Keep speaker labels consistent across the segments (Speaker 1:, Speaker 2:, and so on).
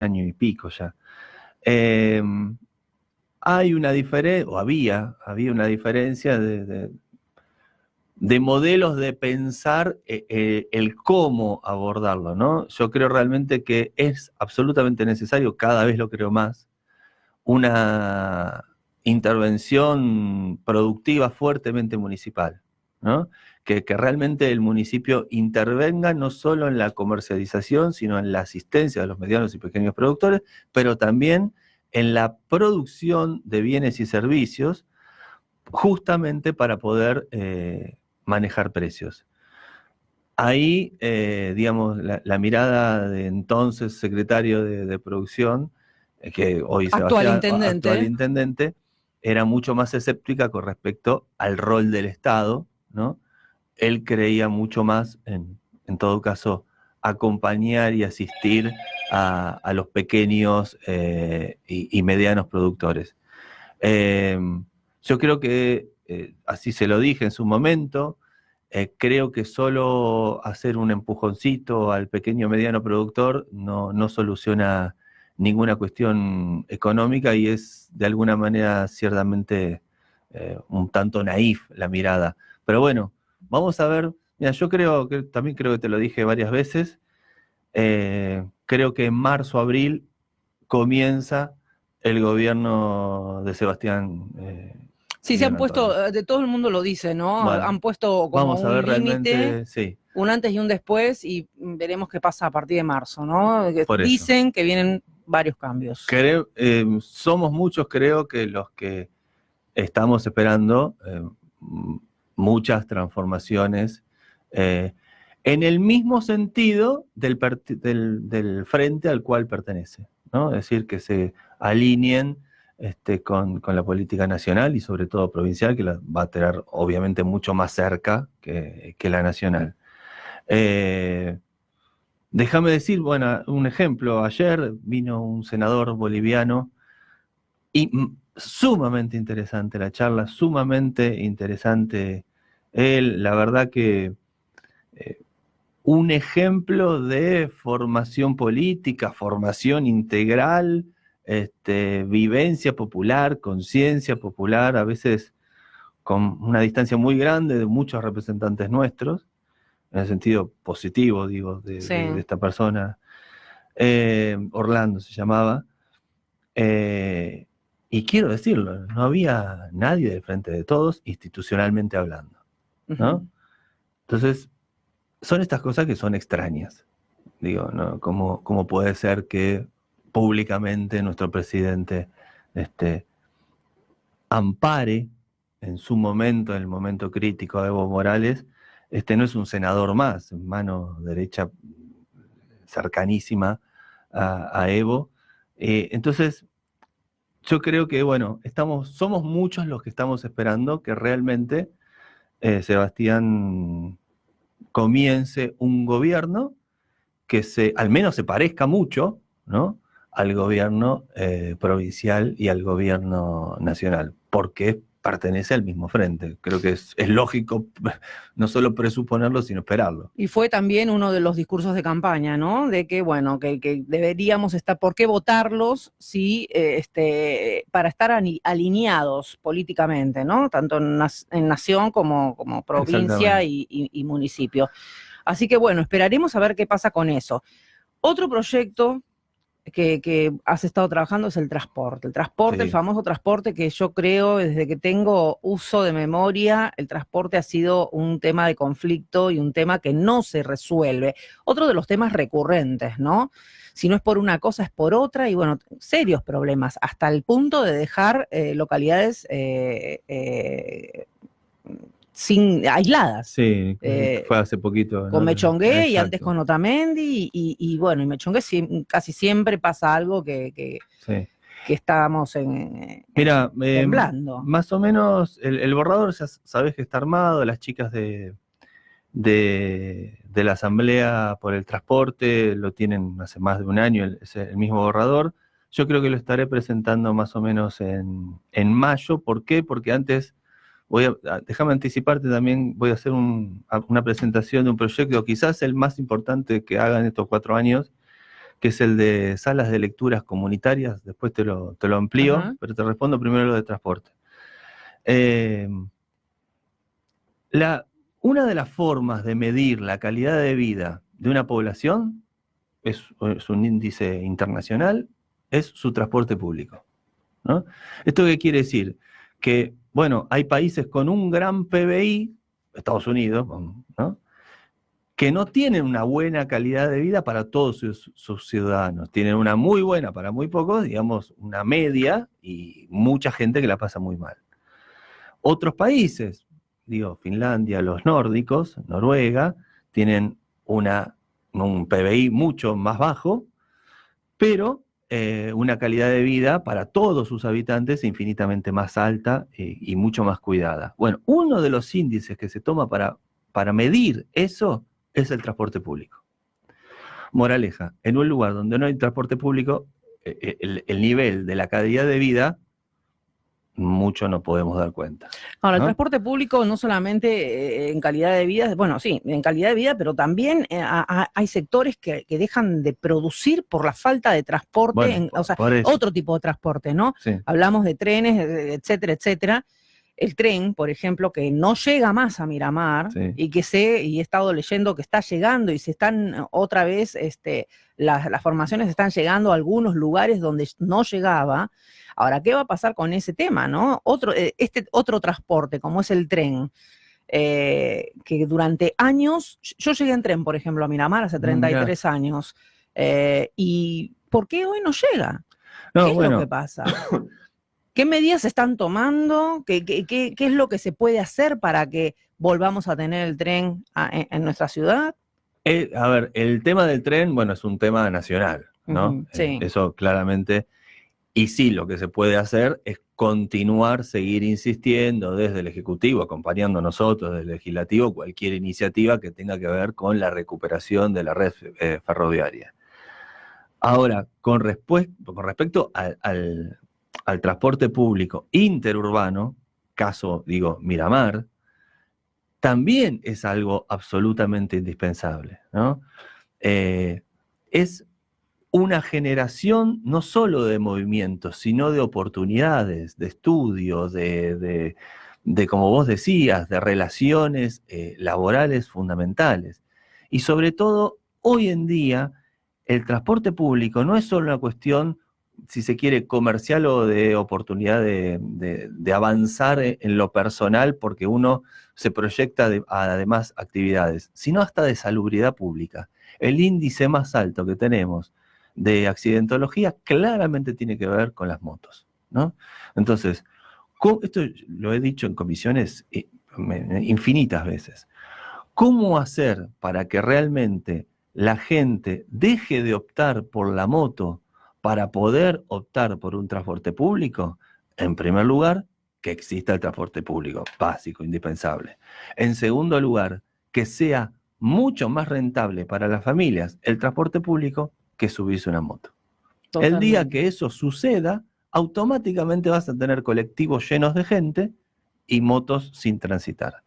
Speaker 1: año y pico ya. Eh, Hay una diferencia, o había una diferencia de modelos de pensar el cómo abordarlo, ¿no? Yo creo realmente que es absolutamente necesario, cada vez lo creo más, una intervención productiva fuertemente municipal, ¿no? Que realmente el municipio intervenga no solo en la comercialización, sino en la asistencia de los medianos y pequeños productores, pero también en la producción de bienes y servicios, justamente para poder manejar precios. Ahí, digamos, la mirada de entonces secretario de Producción, que hoy
Speaker 2: Actual
Speaker 1: Sebastián, actual
Speaker 2: intendente.
Speaker 1: intendente, era mucho más escéptica con respecto al rol del Estado, ¿no? Él creía mucho más en todo caso, acompañar y asistir a los pequeños y medianos productores. Eh, yo creo que, así se lo dije en su momento, creo que solo hacer un empujoncito al pequeño o mediano productor no soluciona ninguna cuestión económica y es de alguna manera ciertamente un tanto naif la mirada. Pero bueno, vamos a ver. Mira, yo también creo que te lo dije varias veces, creo que en marzo, abril comienza el gobierno de Sebastián
Speaker 2: Sí, se han
Speaker 1: Antonio.
Speaker 2: puesto, de todo el mundo lo dice, ¿no?
Speaker 1: Bueno,
Speaker 2: Han puesto como
Speaker 1: vamos a
Speaker 2: un
Speaker 1: ver
Speaker 2: límite,
Speaker 1: realmente, sí,
Speaker 2: un antes y un después, y veremos qué pasa a partir de marzo, ¿no?
Speaker 1: por eso.
Speaker 2: Dicen que vienen varios cambios.
Speaker 1: Somos muchos, creo que los que estamos esperando muchas transformaciones en el mismo sentido del frente al cual pertenece, ¿no? Es decir, que se alineen con la política nacional y sobre todo provincial, que la va a tener obviamente mucho más cerca que la nacional. Eh, Déjame decir, bueno, un ejemplo, ayer vino un senador boliviano y sumamente interesante la charla, sumamente interesante él, la verdad que eh, un ejemplo de formación política, formación integral, vivencia popular, conciencia popular, a veces con una distancia muy grande de muchos representantes nuestros, en el sentido positivo, digo,
Speaker 2: Sí.
Speaker 1: de esta persona. Orlando se llamaba. Eh, y quiero decirlo, no había nadie del frente de todos institucionalmente hablando, ¿no? Entonces, son estas cosas que son extrañas. Digo, ¿no? ¿Cómo puede ser que públicamente nuestro presidente ampare en su momento, en el momento crítico a Evo Morales? No es un senador más, mano derecha cercanísima a Evo. Entonces, yo creo que, bueno, somos muchos los que estamos esperando que realmente Sebastián comience un gobierno que al menos se parezca mucho, ¿no? Al gobierno provincial y al gobierno nacional, porque pertenece al mismo frente. Creo que es lógico no solo presuponerlo, sino esperarlo.
Speaker 2: Y fue también uno de los discursos de campaña, ¿no? De que, bueno, que deberíamos estar, ¿por qué votarlos si, para estar alineados políticamente, ¿no? Tanto en nación como provincia y municipio. Así que, bueno, esperaremos a ver qué pasa con eso. Otro proyecto que has estado trabajando es el transporte, sí. El famoso transporte que yo creo, desde que tengo uso de memoria, el transporte ha sido un tema de conflicto y un tema que no se resuelve. Otro de los temas recurrentes, ¿no? Si no es por una cosa, es por otra, y bueno, serios problemas, hasta el punto de dejar localidades aisladas.
Speaker 1: Sí, fue hace poquito,
Speaker 2: con
Speaker 1: ¿no?
Speaker 2: Mechongué. Exacto. Y
Speaker 1: Exacto.
Speaker 2: antes con Otamendi, y bueno, y Mechongué casi siempre pasa algo que estábamos
Speaker 1: Mira,
Speaker 2: temblando.
Speaker 1: más o menos el borrador ya sabes que está armado, las chicas de la Asamblea por el Transporte lo tienen hace más de un año, el mismo borrador. Yo creo que lo estaré presentando más o menos en mayo. ¿Por qué? Porque antes, déjame anticiparte también, voy a hacer una presentación de un proyecto, quizás el más importante que haga en estos 4 años, que es el de salas de lecturas comunitarias, después te lo amplío,
Speaker 2: Ajá.
Speaker 1: pero te respondo primero lo de transporte. Eh, una de las formas de medir la calidad de vida de una población es un índice internacional, es su transporte público, ¿no? ¿Esto qué quiere decir? Que, bueno, hay países con un gran PBI, Estados Unidos, ¿no?, que no tienen una buena calidad de vida para todos sus ciudadanos. Tienen una muy buena para muy pocos, digamos, una media, y mucha gente que la pasa muy mal. Otros países, digo, Finlandia, los nórdicos, Noruega, tienen un PBI mucho más bajo, pero una calidad de vida para todos sus habitantes infinitamente más alta y mucho más cuidada. Bueno, uno de los índices que se toma para medir eso es el transporte público. Moraleja, en un lugar donde no hay transporte público, el nivel de la calidad de vida, mucho no podemos dar cuenta.
Speaker 2: Ahora, el
Speaker 1: ¿no?
Speaker 2: transporte público no solamente en calidad de vida, bueno, sí, en calidad de vida, pero también hay sectores que dejan de producir por la falta de transporte,
Speaker 1: Bueno,
Speaker 2: o sea,
Speaker 1: por eso.
Speaker 2: otro tipo de transporte, ¿no?
Speaker 1: Sí.
Speaker 2: Hablamos de trenes, etcétera, etcétera. El tren, por ejemplo, que no llega más a Miramar,
Speaker 1: Sí.
Speaker 2: y he estado leyendo que está llegando y se están otra vez, las formaciones están llegando a algunos lugares donde no llegaba. Ahora, ¿qué va a pasar con ese tema, no? Otro transporte, como es el tren, que durante años, yo llegué en tren, por ejemplo, a Miramar hace 33 años, ¿y por qué hoy no llega?
Speaker 1: No,
Speaker 2: ¿Qué es
Speaker 1: bueno,
Speaker 2: lo que pasa? ¿Qué medidas se están tomando? ¿Qué es lo que se puede hacer para que volvamos a tener el tren en nuestra ciudad?
Speaker 1: a ver, el tema del tren, bueno, es un tema nacional, ¿no?
Speaker 2: Sí.
Speaker 1: Eso claramente. Y sí, lo que se puede hacer es continuar, seguir insistiendo desde el Ejecutivo, acompañando a nosotros, desde el Legislativo, cualquier iniciativa que tenga que ver con la recuperación de la red ferroviaria. Ahora, con respecto al transporte público interurbano, caso, digo, Miramar, también es algo absolutamente indispensable, ¿no? Es una generación no solo de movimientos, sino de oportunidades, de estudios, de como vos decías, de relaciones laborales fundamentales. Y sobre todo, hoy en día, el transporte público no es solo una cuestión, si se quiere, comercial o de oportunidad de avanzar en lo personal porque uno se proyecta a además actividades, sino hasta de salubridad pública. El índice más alto que tenemos de accidentología claramente tiene que ver con las motos, ¿no? Entonces, esto lo he dicho en comisiones infinitas veces. ¿Cómo hacer para que realmente la gente deje de optar por la moto para poder optar por un transporte público? En primer lugar, que exista el transporte público, básico, indispensable. En segundo lugar, que sea mucho más rentable para las familias el transporte público que subirse una moto.
Speaker 2: Totalmente.
Speaker 1: El día que eso suceda, automáticamente vas a tener colectivos llenos de gente y motos sin transitar.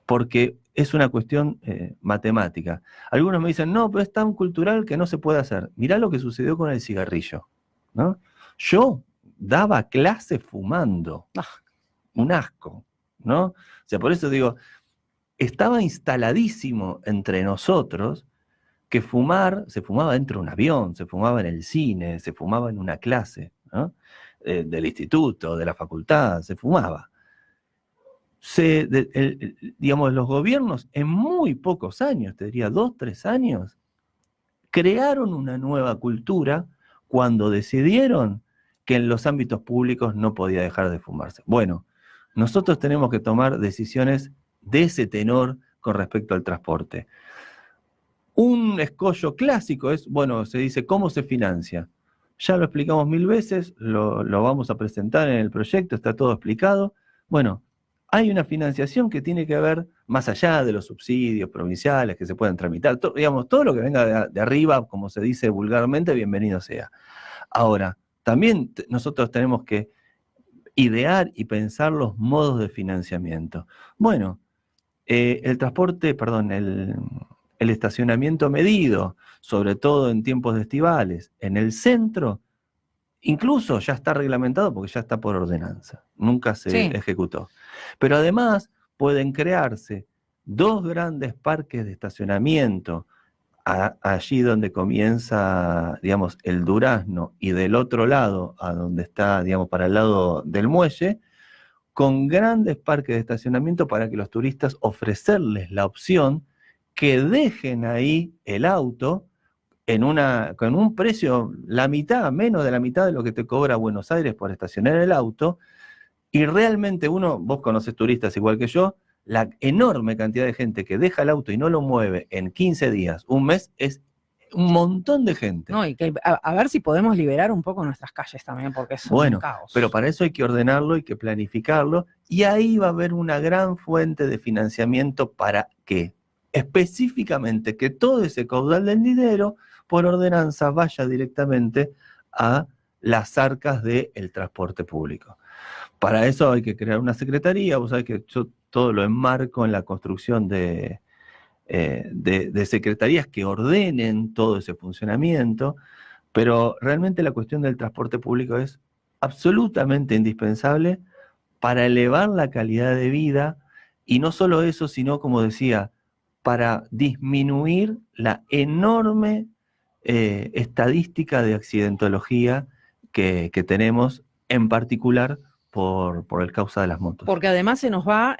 Speaker 1: Porque es una cuestión matemática. Algunos me dicen, no, pero es tan cultural que no se puede hacer. Mirá lo que sucedió con el cigarrillo, ¿no? Yo daba clase fumando. Un asco, ¿no? O sea, por eso digo, estaba instaladísimo entre nosotros que se fumaba dentro de un avión, se fumaba en el cine, se fumaba en una clase, ¿no? Del instituto, de la facultad, se fumaba. Digamos, los gobiernos en muy pocos años, te diría 2, 3 años, crearon una nueva cultura cuando decidieron que en los ámbitos públicos no podía dejar de fumarse. Bueno, nosotros tenemos que tomar decisiones de ese tenor con respecto al transporte. Un escollo clásico es, bueno, se dice, ¿cómo se financia? Ya lo explicamos 1000 veces, lo vamos a presentar en el proyecto, está todo explicado. Bueno, hay una financiación que tiene que ver más allá de los subsidios provinciales que se pueden tramitar, digamos, todo lo que venga de arriba, como se dice vulgarmente, bienvenido sea. Ahora, también nosotros tenemos que idear y pensar los modos de financiamiento. Bueno, el el estacionamiento medido, sobre todo en tiempos de estivales, en el centro, incluso ya está reglamentado porque ya está por ordenanza, nunca se ejecutó. Pero además pueden crearse 2 grandes parques de estacionamiento allí donde comienza, digamos, el Durazno y del otro lado, a donde está, digamos, para el lado del muelle, con grandes parques de estacionamiento para que los turistas ofrecerles la opción que dejen ahí el auto con un precio la mitad, menos de la mitad de lo que te cobra Buenos Aires por estacionar el auto, y realmente vos conoces turistas igual que yo, la enorme cantidad de gente que deja el auto y no lo mueve en 15 días, un mes, es un montón de gente.
Speaker 2: No, y que a ver si podemos liberar un poco nuestras calles también, porque es un caos.
Speaker 1: Pero para eso hay que ordenarlo, hay que planificarlo, y ahí va a haber una gran fuente de financiamiento para que, específicamente, que todo ese caudal del dinero, por ordenanza, vaya directamente a las arcas del transporte público. Para eso hay que crear una secretaría, vos sabés que yo todo lo enmarco en la construcción de secretarías que ordenen todo ese funcionamiento, pero realmente la cuestión del transporte público es absolutamente indispensable para elevar la calidad de vida, y no solo eso, sino, como decía, para disminuir la enorme estadística de accidentología que tenemos, en particular por el causa de las motos.
Speaker 2: Porque además se nos va,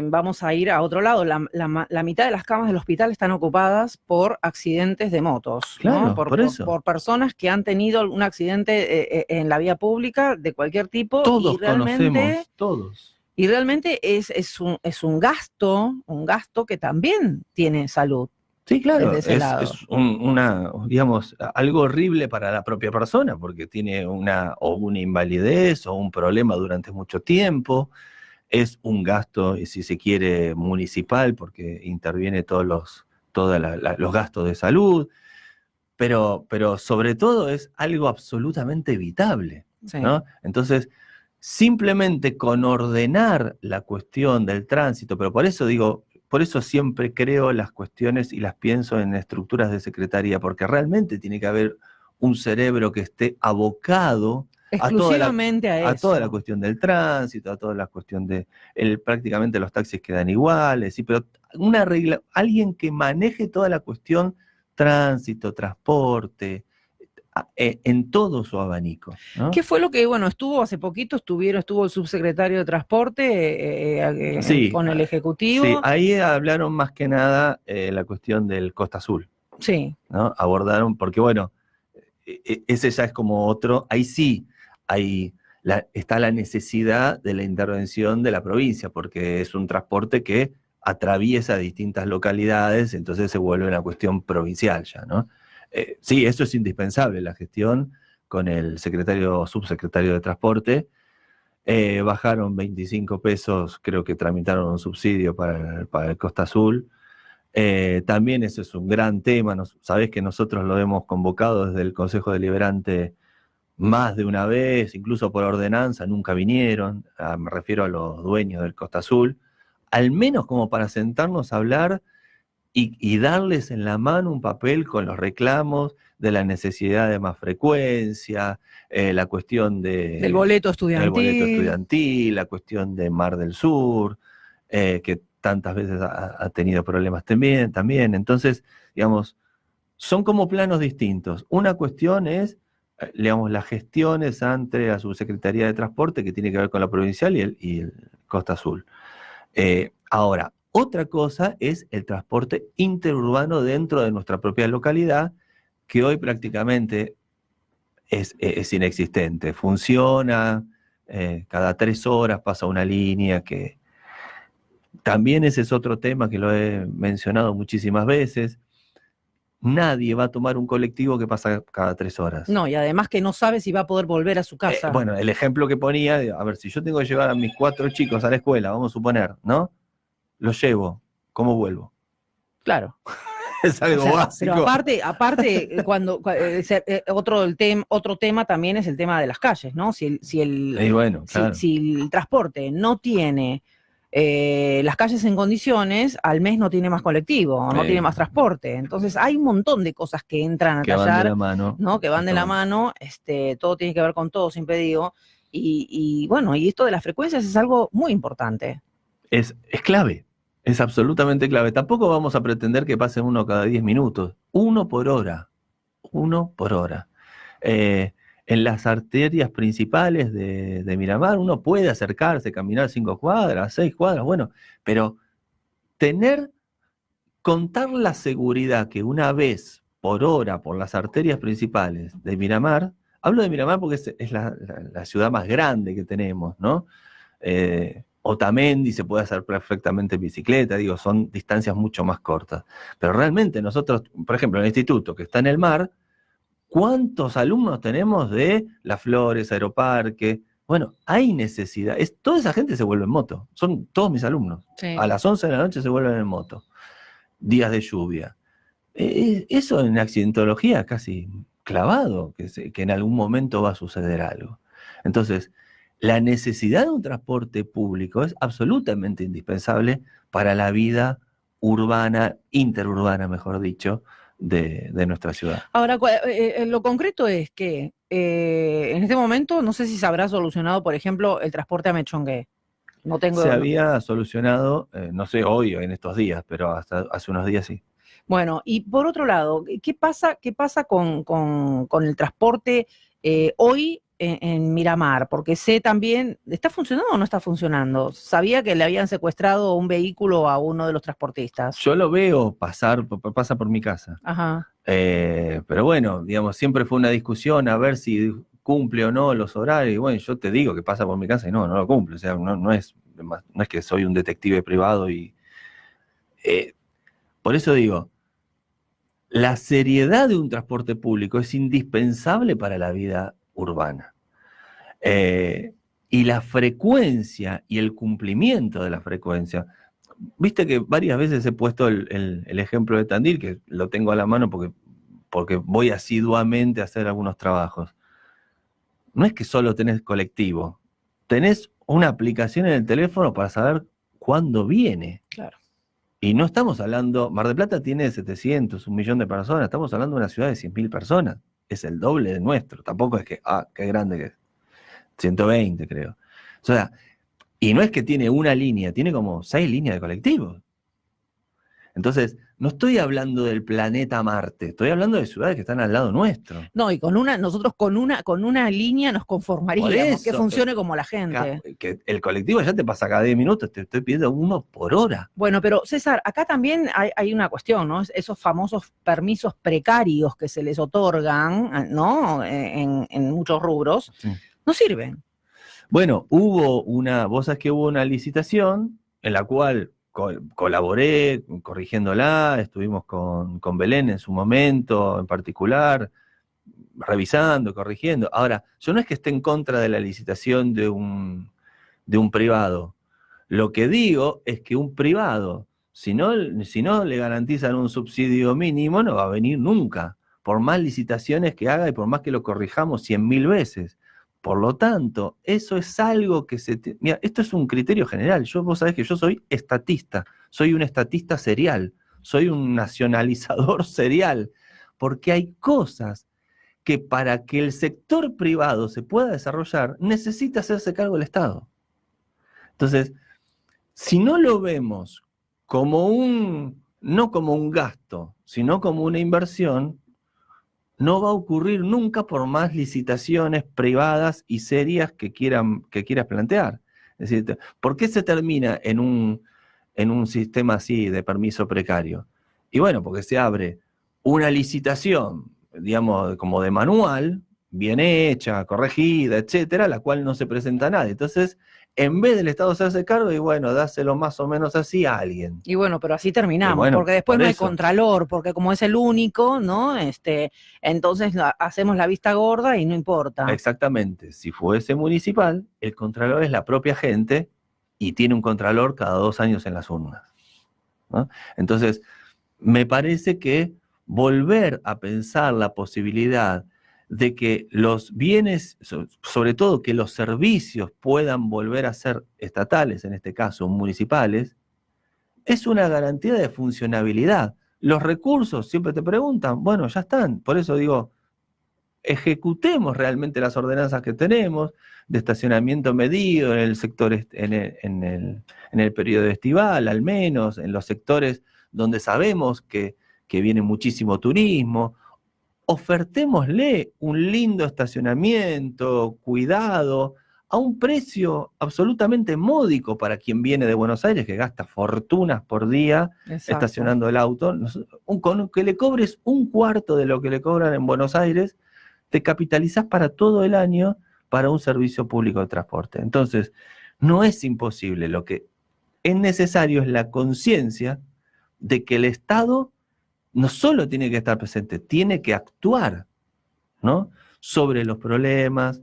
Speaker 2: vamos a ir a otro lado, la mitad de las camas del hospital están ocupadas por accidentes de motos,
Speaker 1: claro,
Speaker 2: ¿no? Por personas que han tenido un accidente en la vía pública de cualquier tipo.
Speaker 1: Todos
Speaker 2: y realmente
Speaker 1: conocemos, todos.
Speaker 2: Y realmente es un gasto que también tiene salud.
Speaker 1: Sí, claro,
Speaker 2: desde ese lado.
Speaker 1: Es digamos, algo horrible para la propia persona, porque tiene una invalidez o un problema durante mucho tiempo. Es un gasto, si se quiere, municipal, porque interviene todos los gastos de salud, pero sobre todo es algo absolutamente evitable,
Speaker 2: Sí.
Speaker 1: ¿no? Entonces, simplemente con ordenar la cuestión del tránsito, pero por eso siempre creo las cuestiones y las pienso en estructuras de secretaría, porque realmente tiene que haber un cerebro que esté abocado
Speaker 2: exclusivamente
Speaker 1: a toda la cuestión del tránsito, a toda la cuestión de prácticamente los taxis quedan iguales, sí, pero alguien que maneje toda la cuestión tránsito, transporte, en todo su abanico, ¿no?
Speaker 2: ¿Qué fue lo que, estuvo hace poquito, estuvo el subsecretario de Transporte
Speaker 1: sí,
Speaker 2: con el Ejecutivo?
Speaker 1: Sí, ahí hablaron más que nada la cuestión del Costa Azul.
Speaker 2: Sí.
Speaker 1: ¿No? Abordaron, porque ese ya es como otro, ahí sí, está la necesidad de la intervención de la provincia, porque es un transporte que atraviesa distintas localidades, entonces se vuelve una cuestión provincial ya, ¿no? Sí, eso es indispensable, la gestión con el subsecretario de Transporte. Bajaron 25 pesos, creo que tramitaron un subsidio para el Costa Azul. También eso es un gran tema, sabés que nosotros lo hemos convocado desde el Consejo Deliberante más de una vez, incluso por ordenanza, nunca vinieron, me refiero a los dueños del Costa Azul, al menos como para sentarnos a hablar y darles en la mano un papel con los reclamos de la necesidad de más frecuencia, la cuestión
Speaker 2: del boleto estudiantil,
Speaker 1: la cuestión de Mar del Sur, que tantas veces ha tenido problemas también. Entonces, digamos, son como planos distintos. Una cuestión es, digamos, las gestiones ante la Subsecretaría de Transporte, que tiene que ver con la provincial y el Costa Azul. Ahora, otra cosa es el transporte interurbano dentro de nuestra propia localidad, que hoy prácticamente es inexistente. Funciona, cada 3 horas pasa una línea que... También ese es otro tema que lo he mencionado muchísimas veces. Nadie va a tomar un colectivo que pasa cada 3 horas.
Speaker 2: No, y además que no sabe si va a poder volver a su casa.
Speaker 1: El ejemplo que ponía, a ver, si yo tengo que llevar a mis 4 chicos a la escuela, vamos a suponer, ¿no? Los llevo, ¿cómo vuelvo?
Speaker 2: Claro.
Speaker 1: Es algo básico.
Speaker 2: Pero aparte otro tema también es el tema de las calles, ¿no? Si el transporte no tiene las calles en condiciones, al mes no tiene más colectivo, no tiene más transporte. Entonces hay un montón de cosas que entran a
Speaker 1: que van
Speaker 2: tallar,
Speaker 1: de la mano,
Speaker 2: ¿no? Que van de la mano, todo tiene que ver con todo, siempre digo. Y bueno, y esto de las frecuencias es algo muy importante.
Speaker 1: Es clave, es absolutamente clave. Tampoco vamos a pretender que pase uno cada 10 minutos, uno por hora. En las arterias principales de Miramar uno puede acercarse, caminar 5 cuadras, 6 cuadras, bueno, pero contar la seguridad que una vez por hora por las arterias principales de Miramar, hablo de Miramar porque es la ciudad más grande que tenemos, ¿no? Otamendi se puede hacer perfectamente en bicicleta, digo, son distancias mucho más cortas. Pero realmente nosotros, por ejemplo, en el instituto que está en el mar, ¿cuántos alumnos tenemos de Las Flores, Aeroparque? Bueno, hay necesidad. Toda esa gente se vuelve en moto. Son todos mis alumnos.
Speaker 2: Sí.
Speaker 1: A las 11 de la noche se vuelven en moto. Días de lluvia. Eso en accidentología casi clavado, que en algún momento va a suceder algo. Entonces, la necesidad de un transporte público es absolutamente indispensable para la vida urbana, interurbana, mejor dicho, de nuestra ciudad.
Speaker 2: Ahora, lo concreto es que en este momento, no sé si se habrá solucionado, por ejemplo, el transporte a Mechongué. No tengo.
Speaker 1: Se había solucionado, no sé, hoy o en estos días, pero hasta hace unos días sí.
Speaker 2: Bueno, y por otro lado, ¿qué pasa con el transporte hoy en Miramar? Porque sé también, ¿está funcionando o no está funcionando? Sabía que le habían secuestrado un vehículo a uno de los transportistas.
Speaker 1: Yo lo veo pasa por mi casa.
Speaker 2: Ajá.
Speaker 1: Pero bueno, digamos, siempre fue una discusión a ver si cumple o no los horarios. Y bueno, yo te digo que pasa por mi casa y no lo cumple. O sea, no es que soy un detective privado y... por eso digo, la seriedad de un transporte público es indispensable para la vida urbana. Y la frecuencia y el cumplimiento de la frecuencia. Viste que varias veces he puesto el ejemplo de Tandil, que lo tengo a la mano porque voy asiduamente a hacer algunos trabajos. No es que solo tenés colectivo, tenés una aplicación en el teléfono para saber cuándo viene.
Speaker 2: Claro.
Speaker 1: Y no estamos hablando, Mar del Plata tiene 700, 1 millón de personas, estamos hablando de una ciudad de 100.000 personas. Es el doble de nuestro, tampoco es que, qué grande que es. 120 creo. O sea, y no es que tiene una línea, tiene como 6 líneas de colectivos. Entonces, no estoy hablando del planeta Marte, estoy hablando de ciudades que están al lado nuestro.
Speaker 2: No, y nosotros con una línea nos conformaríamos,
Speaker 1: eso,
Speaker 2: que funcione como la gente.
Speaker 1: Que el colectivo ya te pasa cada 10 minutos, te estoy pidiendo 1 por hora.
Speaker 2: Bueno, pero César, acá también hay una cuestión, ¿no? Esos famosos permisos precarios que se les otorgan, ¿no? En muchos rubros, sí, no sirven.
Speaker 1: Bueno, vos sabés que hubo una licitación en la cual colaboré corrigiéndola, estuvimos con Belén en su momento en particular, revisando, corrigiendo. Ahora, yo no es que esté en contra de la licitación de un privado. Lo que digo es que un privado, si no le garantizan un subsidio mínimo, no va a venir nunca, por más licitaciones que haga y por más que lo corrijamos 100.000 veces. Por lo tanto, eso es algo que mira, esto es un criterio general. Vos sabés que yo soy estatista, soy un estatista serial, soy un nacionalizador serial, porque hay cosas que para que el sector privado se pueda desarrollar, necesita hacerse cargo el Estado. Entonces, si no lo vemos no como un gasto, sino como una inversión, no va a ocurrir nunca por más licitaciones privadas y serias que quieras plantear. Es decir, ¿por qué se termina en un sistema así de permiso precario? Y bueno, porque se abre una licitación, digamos, como de manual, bien hecha, corregida, etcétera, la cual no se presenta a nadie. Entonces, en vez del Estado hacerse cargo, y bueno, dáselo más o menos así a alguien.
Speaker 2: Y bueno, pero así terminamos, porque después no hay contralor, porque como es el único, ¿no? Entonces hacemos la vista gorda y no importa.
Speaker 1: Exactamente. Si fuese municipal, el contralor es la propia gente y tiene un contralor cada 2 años en las urnas, ¿no? Entonces, me parece que volver a pensar la posibilidad de que los bienes, sobre todo que los servicios puedan volver a ser estatales, en este caso municipales, es una garantía de funcionabilidad. Los recursos, siempre te preguntan, bueno, ya están. Por eso digo, ejecutemos realmente las ordenanzas que tenemos de estacionamiento medido en el sector, en el periodo estival, al menos, en los sectores donde sabemos que viene muchísimo turismo. Ofertémosle un lindo estacionamiento, cuidado, a un precio absolutamente módico para quien viene de Buenos Aires, que gasta fortunas por día estacionando el auto. Con que le cobres un cuarto de lo que le cobran en Buenos Aires, te capitalizás para todo el año para un servicio público de transporte. Entonces, no es imposible. Lo que es necesario es la conciencia de que el Estado no solo tiene que estar presente, tiene que actuar, ¿no?, sobre los problemas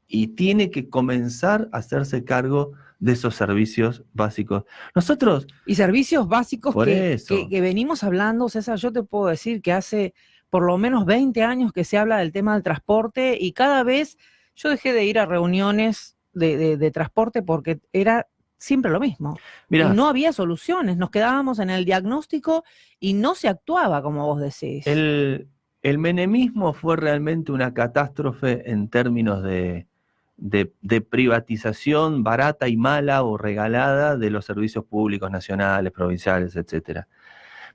Speaker 1: y tiene que comenzar a hacerse cargo de esos servicios básicos. Nosotros...
Speaker 2: Y servicios básicos
Speaker 1: que
Speaker 2: venimos hablando, César, yo te puedo decir que hace por lo menos 20 años que se habla del tema del transporte y cada vez yo dejé de ir a reuniones de transporte porque era siempre lo mismo. Mirá, y no había soluciones, nos quedábamos en el diagnóstico y no se actuaba, como vos decís.
Speaker 1: El menemismo fue realmente una catástrofe en términos de privatización barata y mala o regalada de los servicios públicos nacionales, provinciales, etc.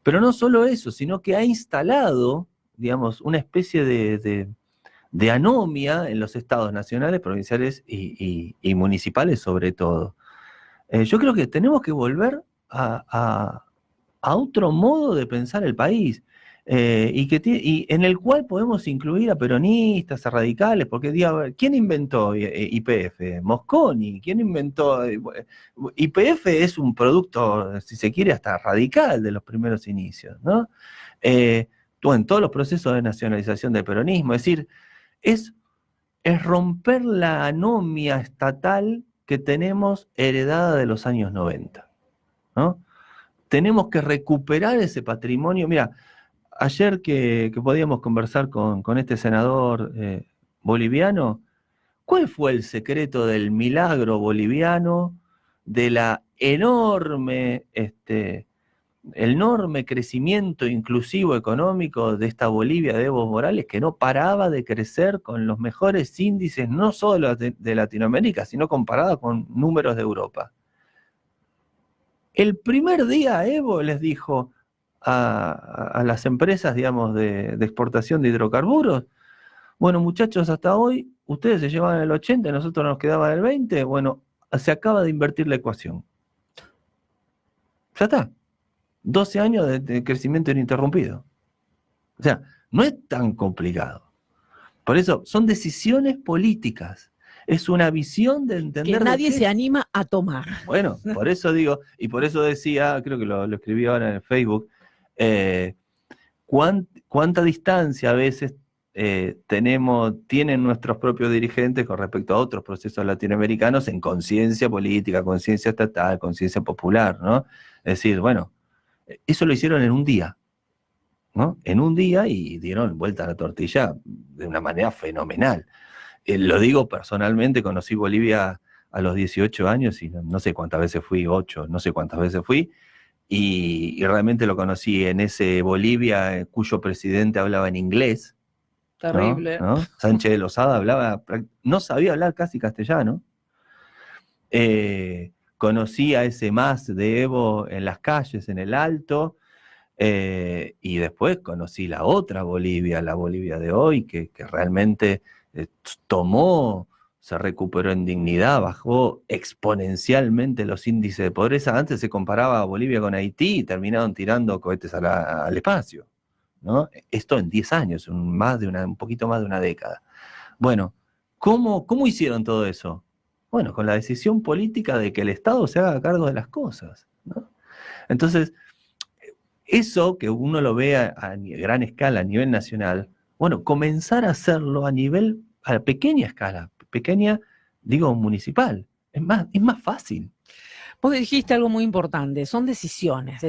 Speaker 1: Pero no solo eso, sino que ha instalado, digamos, una especie de anomia en los estados nacionales, provinciales y municipales sobre todo. Yo creo que tenemos que volver a otro modo de pensar el país, y en el cual podemos incluir a peronistas, a radicales, porque ¿quién inventó YPF? Mosconi. ¿Quién inventó? YPF es un producto, si se quiere, hasta radical de los primeros inicios, ¿no? En todos los procesos de nacionalización del peronismo, es decir, es romper la anomia estatal que tenemos heredada de los años 90, ¿no? Tenemos que recuperar ese patrimonio. Mira, ayer que podíamos conversar con este senador boliviano, ¿cuál fue el secreto del milagro boliviano, de la enorme crecimiento inclusivo económico de esta Bolivia de Evo Morales, que no paraba de crecer con los mejores índices, no solo de Latinoamérica, sino comparada con números de Europa? El primer día Evo les dijo a las empresas, digamos, de exportación de hidrocarburos, bueno, muchachos, hasta hoy ustedes se llevaban el 80, nosotros nos quedaban el 20, bueno, se acaba de invertir la ecuación. Ya está. 12 años de crecimiento ininterrumpido. O sea, no es tan complicado. Por eso, son decisiones políticas. Es una visión de entender...
Speaker 2: Que nadie se anima a tomar.
Speaker 1: Bueno, por eso digo, y por eso decía, creo que lo escribí ahora en el Facebook, cuánta distancia a veces tienen nuestros propios dirigentes con respecto a otros procesos latinoamericanos en conciencia política, conciencia estatal, conciencia popular, ¿no? Es decir, bueno, eso lo hicieron en un día, ¿no? En un día, y dieron vuelta a la tortilla de una manera fenomenal. Lo digo personalmente, conocí Bolivia a los 18 años y no sé cuántas veces fui, 8, no sé cuántas veces fui, y realmente lo conocí en ese Bolivia cuyo presidente hablaba en inglés.
Speaker 2: Terrible.
Speaker 1: ¿no? Sánchez de Lozada no sabía hablar casi castellano. Conocí a ese más de Evo en las calles, en el Alto, y después conocí la otra Bolivia, la Bolivia de hoy, que realmente se recuperó en dignidad, bajó exponencialmente los índices de pobreza. Antes se comparaba a Bolivia con Haití y terminaron tirando cohetes al espacio, ¿no? Esto en 10 años, un poquito más de una década. Bueno, ¿cómo hicieron todo eso? Bueno, con la decisión política de que el Estado se haga cargo de las cosas, ¿no? Entonces, eso que uno lo ve a gran escala, a nivel nacional, bueno, comenzar a hacerlo a pequeña escala, pequeña, digo, municipal, es más fácil.
Speaker 2: Vos dijiste algo muy importante, son decisiones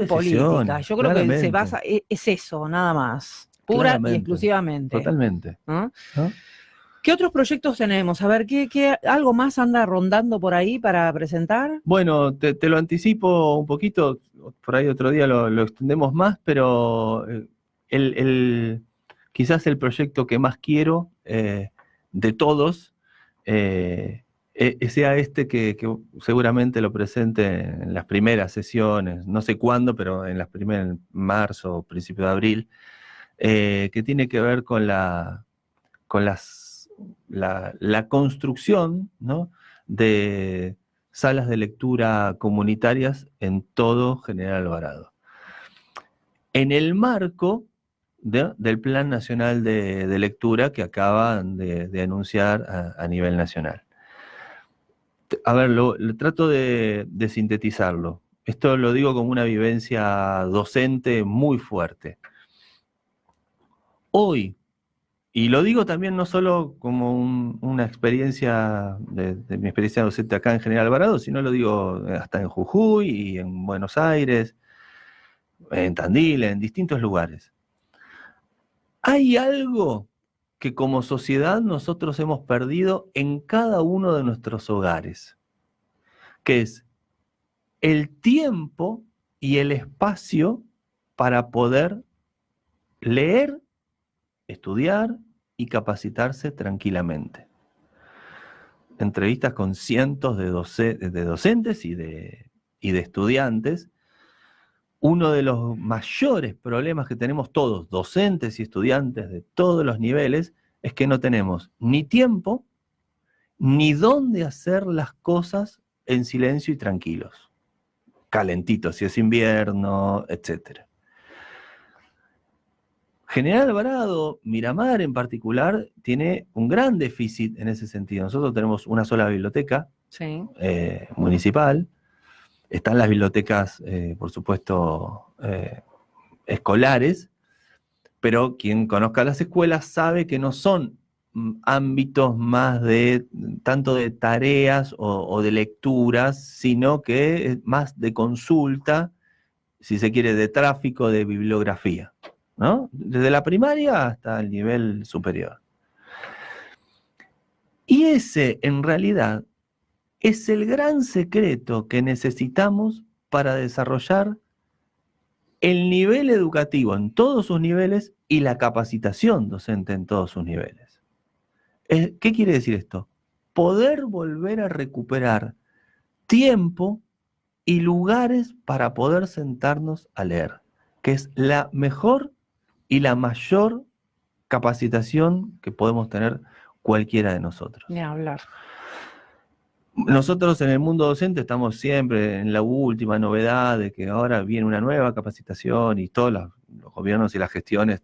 Speaker 2: políticas. Yo creo claramente. Que se basa, es eso, nada más. pura y
Speaker 1: claramente,
Speaker 2: exclusivamente.
Speaker 1: totalmente.
Speaker 2: ¿No?
Speaker 1: ¿No?
Speaker 2: ¿Qué otros proyectos tenemos? A ver, algo más anda rondando por ahí para presentar?
Speaker 1: Bueno, te lo anticipo un poquito, por ahí otro día lo extendemos más, pero quizás el proyecto que más quiero de todos sea este que seguramente lo presente en las primeras sesiones, no sé cuándo, pero en las primeras, en marzo o principio de abril, que tiene que ver con la construcción, ¿no?, de salas de lectura comunitarias en todo General Alvarado. En el marco del Plan Nacional de Lectura que acaban de anunciar a nivel nacional. A ver, lo trato de sintetizarlo. Esto lo digo como una vivencia docente muy fuerte. Hoy, y lo digo también no solo como una experiencia de mi experiencia docente acá en General Alvarado, sino lo digo hasta en Jujuy y en Buenos Aires, en Tandil, en distintos lugares. Hay algo que como sociedad nosotros hemos perdido en cada uno de nuestros hogares, que es el tiempo y el espacio para poder leer, estudiar y capacitarse tranquilamente. Entrevistas con cientos de docentes y de estudiantes. Uno de los mayores problemas que tenemos todos, docentes y estudiantes de todos los niveles, es que no tenemos ni tiempo ni dónde hacer las cosas en silencio y tranquilos. Calentitos, si es invierno, etc. General Alvarado, Miramar en particular, tiene un gran déficit en ese sentido. Nosotros tenemos una sola biblioteca municipal. Están las bibliotecas, por supuesto, escolares, pero quien conozca las escuelas sabe que no son ámbitos más tanto de tareas o de lecturas, sino que es más de consulta, si se quiere, de tráfico de bibliografía, ¿no? Desde la primaria hasta el nivel superior. Y ese, en realidad, es el gran secreto que necesitamos para desarrollar el nivel educativo en todos sus niveles y la capacitación docente en todos sus niveles. ¿Qué quiere decir esto? Poder volver a recuperar tiempo y lugares para poder sentarnos a leer, que es la mejor y la mayor capacitación que podemos tener cualquiera de nosotros.
Speaker 2: Ni hablar.
Speaker 1: Nosotros en el mundo docente estamos siempre en la última novedad de que ahora viene una nueva capacitación y todos los gobiernos y las gestiones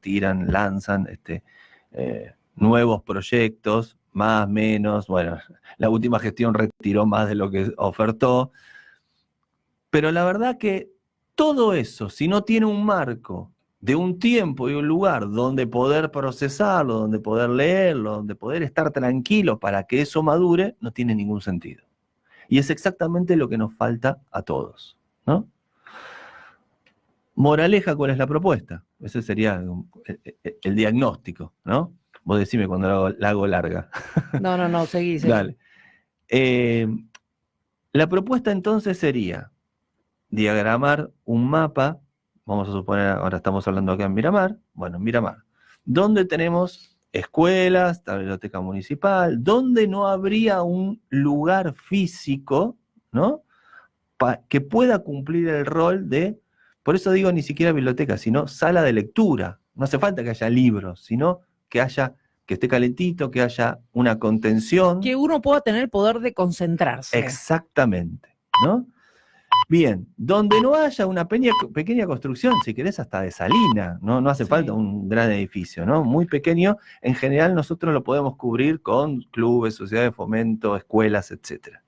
Speaker 1: lanzan nuevos proyectos, más, menos. Bueno, la última gestión retiró más de lo que ofertó. Pero la verdad que todo eso, si no tiene un marco de un tiempo y un lugar donde poder procesarlo, donde poder leerlo, donde poder estar tranquilo para que eso madure, no tiene ningún sentido. Y es exactamente lo que nos falta a todos, ¿no? Moraleja, ¿cuál es la propuesta? Ese sería el diagnóstico, ¿no? Vos decime cuando la hago larga.
Speaker 2: No, seguí.
Speaker 1: Dale. La propuesta entonces sería diagramar un mapa, vamos a suponer, ahora estamos hablando acá en Miramar, bueno, en Miramar, donde tenemos escuelas, la biblioteca municipal, donde no habría un lugar físico, ¿no?, que pueda cumplir el rol de, por eso digo ni siquiera biblioteca, sino sala de lectura. No hace falta que haya libros, sino que esté calentito, que haya una contención.
Speaker 2: Que uno pueda tener el poder de concentrarse.
Speaker 1: Exactamente, ¿no? Bien, donde no haya una pequeña construcción, si querés hasta de salina, no hace falta un gran edificio, ¿no? Muy pequeño, en general nosotros lo podemos cubrir con clubes, sociedades de fomento, escuelas, etc.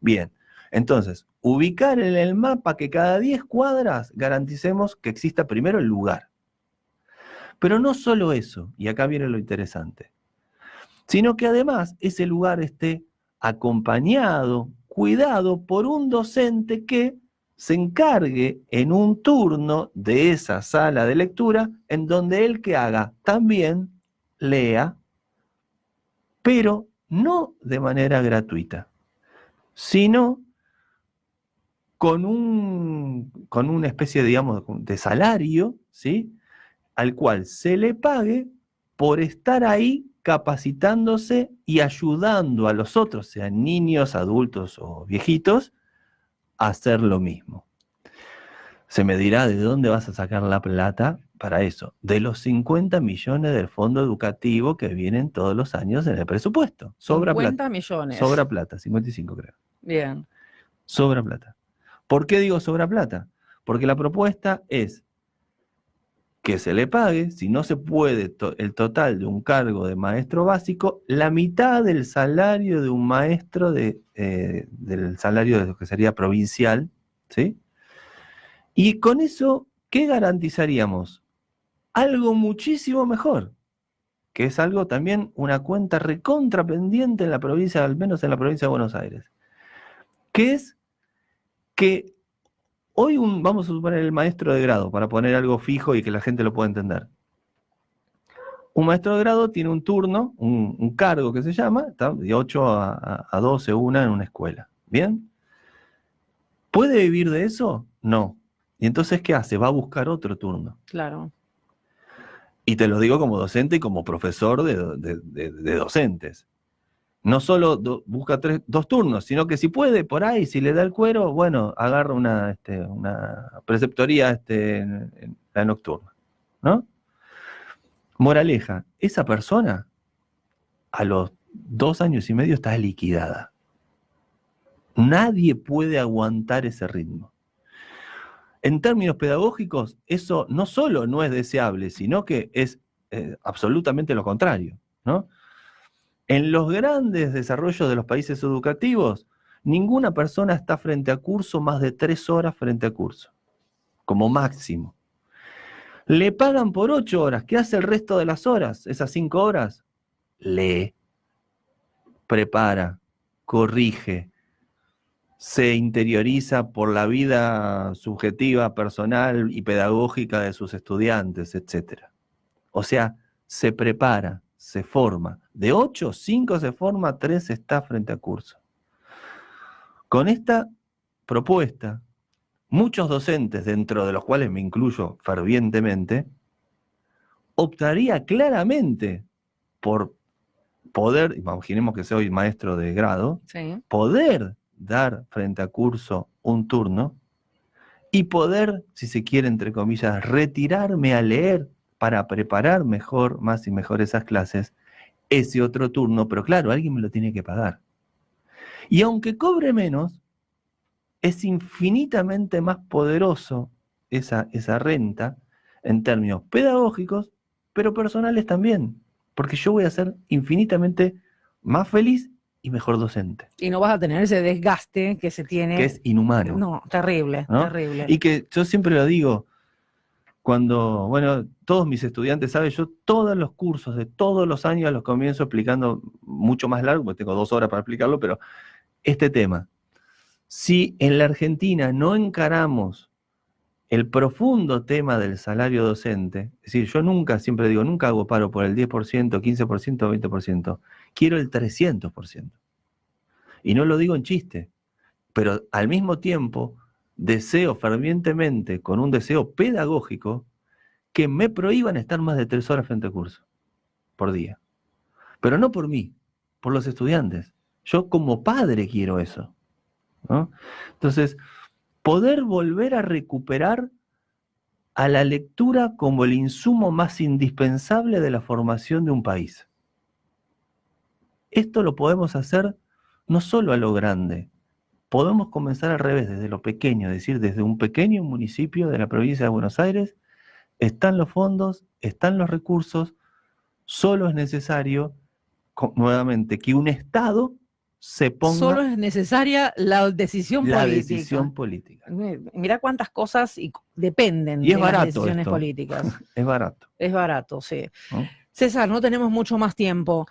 Speaker 1: Bien, entonces, ubicar en el mapa que cada 10 cuadras garanticemos que exista primero el lugar. Pero no solo eso, y acá viene lo interesante, sino que además ese lugar esté acompañado, cuidado por un docente que se encargue en un turno de esa sala de lectura en donde él que haga también lea, pero no de manera gratuita, sino con una especie, digamos, de salario, ¿sí? Al cual se le pague por estar ahí capacitándose y ayudando a los otros, sean niños, adultos o viejitos, a hacer lo mismo. Se me dirá de dónde vas a sacar la plata para eso. De los 50 millones del fondo educativo que vienen todos los años en el presupuesto. Sobra
Speaker 2: 50
Speaker 1: plata.
Speaker 2: millones.
Speaker 1: Sobra plata, 55 creo.
Speaker 2: Bien.
Speaker 1: Sobra plata. ¿Por qué digo sobra plata? Porque la propuesta es que se le pague, si no se puede el total de un cargo de maestro básico, la mitad del salario de un maestro del salario de lo que sería provincial, ¿sí? Y con eso, ¿qué garantizaríamos? Algo muchísimo mejor, que es algo también, una cuenta recontra pendiente en la provincia, al menos en la provincia de Buenos Aires, que es que hoy vamos a suponer el maestro de grado, para poner algo fijo y que la gente lo pueda entender. Un maestro de grado tiene un turno, un cargo que se llama, ¿está? De 8 a 12, una en una escuela. ¿Bien? ¿Puede vivir de eso? No. ¿Y entonces qué hace? Va a buscar otro turno.
Speaker 2: Claro.
Speaker 1: Y te lo digo como docente y como profesor de docentes. No solo busca 2 turnos, sino que si puede, por ahí, si le da el cuero, bueno, agarra una preceptoría en la nocturna, ¿no? Moraleja, esa persona a los 2 años y medio está liquidada. Nadie puede aguantar ese ritmo. En términos pedagógicos, eso no solo no es deseable, sino que es absolutamente lo contrario, ¿no? En los grandes desarrollos de los países educativos, ninguna persona está frente a curso más de 3 horas frente a curso, como máximo. Le pagan por 8 horas. ¿Qué hace el resto de las horas? Esas 5 horas. Lee, prepara, corrige, se interioriza por la vida subjetiva, personal y pedagógica de sus estudiantes, etc. O sea, se prepara, se forma. De 8, 5 se forma, 3 está frente a curso. Con esta propuesta, muchos docentes, dentro de los cuales me incluyo fervientemente, optaría claramente por poder, imaginemos que soy maestro de grado,
Speaker 2: Sí.
Speaker 1: poder dar frente a curso un turno y poder, si se quiere, entre comillas, retirarme a leer para preparar mejor, más y mejor esas clases, ese otro turno, pero claro, alguien me lo tiene que pagar. Y aunque cobre menos, es infinitamente más poderoso esa renta en términos pedagógicos, pero personales también, porque yo voy a ser infinitamente más feliz y mejor docente.
Speaker 2: Y no vas a tener ese desgaste que se tiene.
Speaker 1: Que es inhumano.
Speaker 2: No, terrible, ¿no? Terrible.
Speaker 1: Y que yo siempre lo digo, cuando, bueno, todos mis estudiantes saben, yo todos los cursos de todos los años los comienzo explicando mucho más largo, porque tengo 2 horas para explicarlo, pero este tema, si en la Argentina no encaramos el profundo tema del salario docente, es decir, yo nunca, siempre digo, nunca hago paro por el 10%, 15% o 20%, quiero el 300%. Y no lo digo en chiste, pero al mismo tiempo deseo fervientemente, con un deseo pedagógico, que me prohíban estar más de 3 horas frente al curso por día. Pero no por mí, por los estudiantes. Yo como padre quiero eso, ¿no? Entonces, poder volver a recuperar a la lectura como el insumo más indispensable de la formación de un país. Esto lo podemos hacer no solo a lo grande, podemos comenzar al revés, desde lo pequeño, es decir, desde un pequeño municipio de la provincia de Buenos Aires, están los fondos, están los recursos, solo es necesario, nuevamente, que un Estado se ponga...
Speaker 2: Solo es necesaria la decisión política.
Speaker 1: La decisión política.
Speaker 2: Mira cuántas cosas dependen
Speaker 1: y es
Speaker 2: de
Speaker 1: barato
Speaker 2: las decisiones
Speaker 1: esto.
Speaker 2: políticas.
Speaker 1: Es barato.
Speaker 2: Es barato, sí.
Speaker 1: ¿No?
Speaker 2: César, no tenemos mucho más tiempo.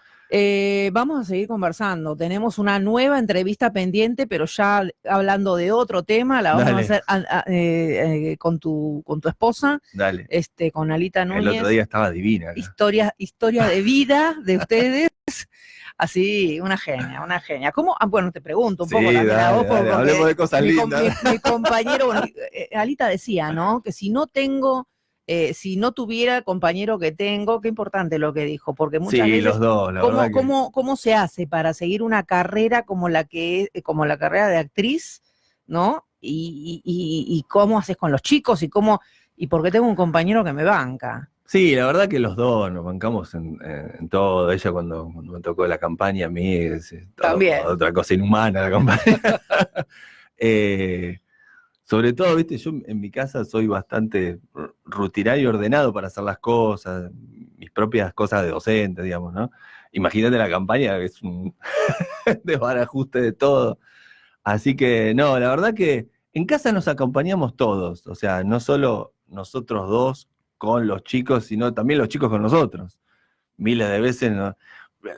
Speaker 2: Vamos a seguir conversando. Tenemos una nueva entrevista pendiente, pero ya hablando de otro tema, la vamos a hacer con tu esposa,
Speaker 1: Dale.
Speaker 2: Con Alita Núñez.
Speaker 1: El otro día estaba divina.
Speaker 2: Historia de vida de ustedes. Así, una genia. ¿Cómo? Bueno, te pregunto un poco también a vos, porque
Speaker 1: hablemos de cosas lindas.
Speaker 2: Mi compañero, Alita decía, ¿no? Que si no tuviera el compañero que tengo, qué importante lo que dijo, porque muchas veces
Speaker 1: los dos, la verdad
Speaker 2: ¿cómo se hace para seguir una carrera como la carrera de actriz, ¿no? Y cómo haces con los chicos y porque tengo un compañero que me banca.
Speaker 1: Sí, la verdad que los dos nos bancamos en todo. Ella cuando me tocó la campaña, a mí es otra cosa inhumana la campaña. Sobre todo, viste, yo en mi casa soy bastante rutinario y ordenado para hacer las cosas, mis propias cosas de docente, digamos, ¿no? Imagínate la campaña, que es un desbarajuste de todo. Así que, no, la verdad que en casa nos acompañamos todos, o sea, no solo nosotros dos con los chicos, sino también los chicos con nosotros. Miles de veces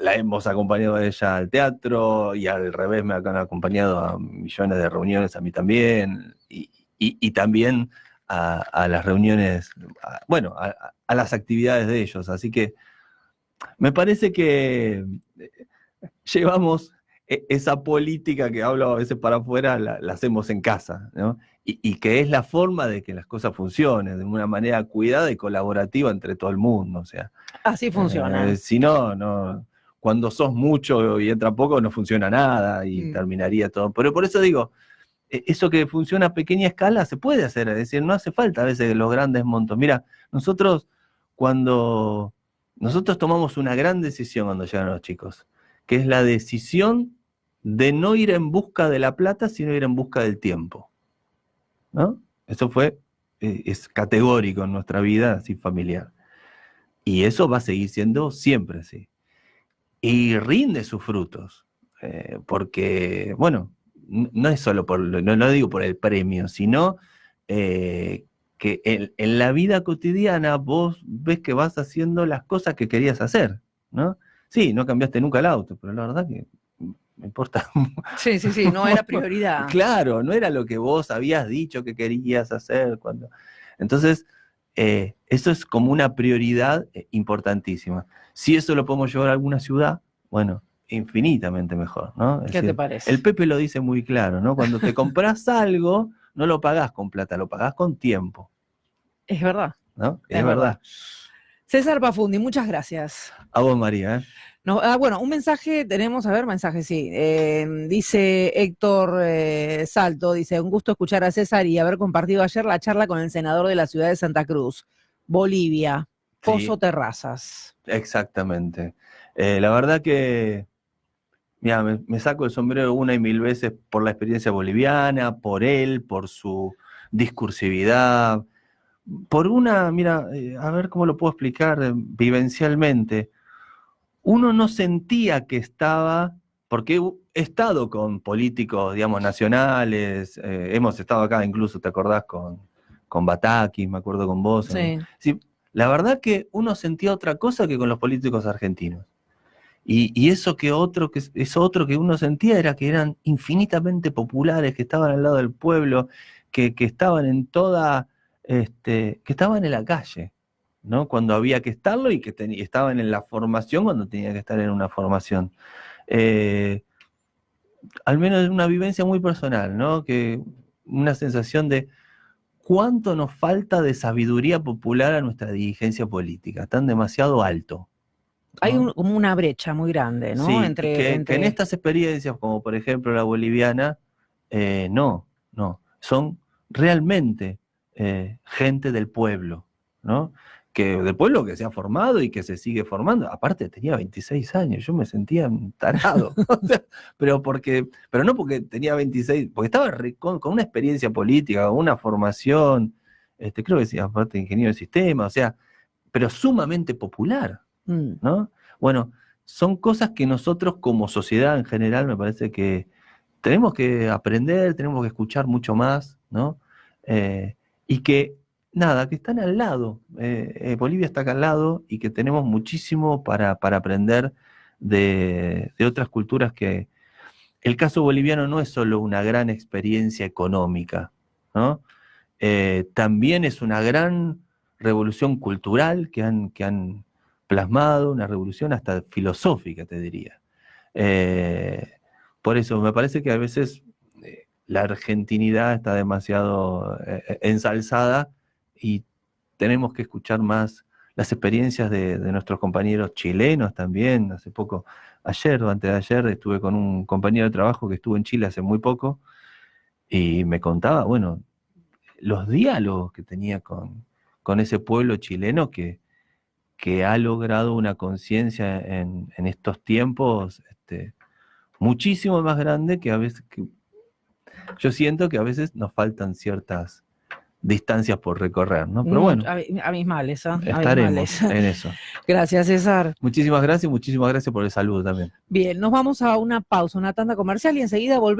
Speaker 1: la hemos acompañado a ella al teatro y al revés me han acompañado a millones de reuniones a mí también y también a las reuniones, a las actividades de ellos. Así que me parece que llevamos esa política que hablo a veces para afuera, la hacemos en casa, ¿no? Y que es la forma de que las cosas funcionen de una manera cuidada y colaborativa entre todo el mundo. O sea,
Speaker 2: así funciona.
Speaker 1: Si no, cuando sos mucho y entra poco no funciona nada y terminaría todo. Pero por eso digo, eso que funciona a pequeña escala se puede hacer, es decir, no hace falta a veces los grandes montos. Mira, nosotros tomamos una gran decisión cuando llegan los chicos, que es la decisión de no ir en busca de la plata, sino ir en busca del tiempo, ¿no? Eso es categórico en nuestra vida así familiar. Y eso va a seguir siendo siempre así. Y rinde sus frutos, porque, bueno, no es solo no digo por el premio, sino que en la vida cotidiana vos ves que vas haciendo las cosas que querías hacer, ¿no? Sí, no cambiaste nunca el auto, pero la verdad que me importa.
Speaker 2: Sí, no era prioridad.
Speaker 1: Claro, no era lo que vos habías dicho que querías hacer cuando. Entonces, eso es como una prioridad importantísima. Si eso lo podemos llevar a alguna ciudad, bueno, infinitamente mejor, ¿no?
Speaker 2: ¿Qué te parece?
Speaker 1: El Pepe lo dice muy claro, ¿no? Cuando te compras algo, no lo pagás con plata, lo pagás con tiempo.
Speaker 2: Es verdad.
Speaker 1: ¿No? Es verdad.
Speaker 2: César Pafundi, muchas gracias.
Speaker 1: A vos, María.
Speaker 2: No, bueno, un mensaje, tenemos, a ver, mensaje, sí. Dice Héctor Salto, dice, un gusto escuchar a César y haber compartido ayer la charla con el senador de la ciudad de Santa Cruz, Bolivia, Pozo Terrazas.
Speaker 1: Exactamente. La verdad que, mira, me saco el sombrero una y mil veces por la experiencia boliviana, por él, por su discursividad, por mira, a ver cómo lo puedo explicar vivencialmente. Uno no sentía que estaba, porque he estado con políticos, digamos, nacionales, hemos estado acá incluso, ¿te acordás? Con Batakis, me acuerdo con vos.
Speaker 2: Sí.
Speaker 1: Sí, la verdad que uno sentía otra cosa que con los políticos argentinos. Y eso que otro que uno sentía era que eran infinitamente populares, que estaban al lado del pueblo, que estaban en que estaban en la calle, ¿no? Cuando había que estarlo y que estaban en la formación cuando tenía que estar en una formación. Al menos es una vivencia muy personal, ¿no? Que una sensación de cuánto nos falta de sabiduría popular a nuestra dirigencia política, están demasiado alto. ¿no?
Speaker 2: Hay como una brecha muy grande, ¿no?
Speaker 1: Sí, que en estas experiencias, como por ejemplo la boliviana, no, son realmente gente del pueblo, ¿no? Del pueblo que se ha formado y que se sigue formando. Aparte tenía 26 años, yo me sentía un tarado, pero no porque tenía 26, porque estaba con una experiencia política, con una formación, creo que sí, aparte de ingeniero de sistema, o sea, pero sumamente popular, ¿no? Bueno, son cosas que nosotros como sociedad en general me parece que tenemos que aprender, tenemos que escuchar mucho más, ¿no? Y que están al lado. Bolivia está acá al lado y que tenemos muchísimo para aprender de otras culturas que el caso boliviano no es solo una gran experiencia económica, ¿no? También es una gran revolución cultural que han plasmado, una revolución hasta filosófica, te diría. Por eso me parece que a veces la argentinidad está demasiado ensalzada y tenemos que escuchar más las experiencias de nuestros compañeros chilenos también. Hace poco, ayer o antes de ayer, estuve con un compañero de trabajo que estuvo en Chile hace muy poco y me contaba, bueno, los diálogos que tenía con ese pueblo chileno que ha logrado una conciencia en estos tiempos muchísimo más grande que a veces, yo siento que a veces nos faltan ciertas distancias por recorrer, ¿no? Pero bueno,
Speaker 2: abismales, ¿ah?
Speaker 1: estaremos en eso.
Speaker 2: Gracias, César.
Speaker 1: Muchísimas gracias por el saludo también.
Speaker 2: Bien, nos vamos a una pausa, una tanda comercial y enseguida volvemos.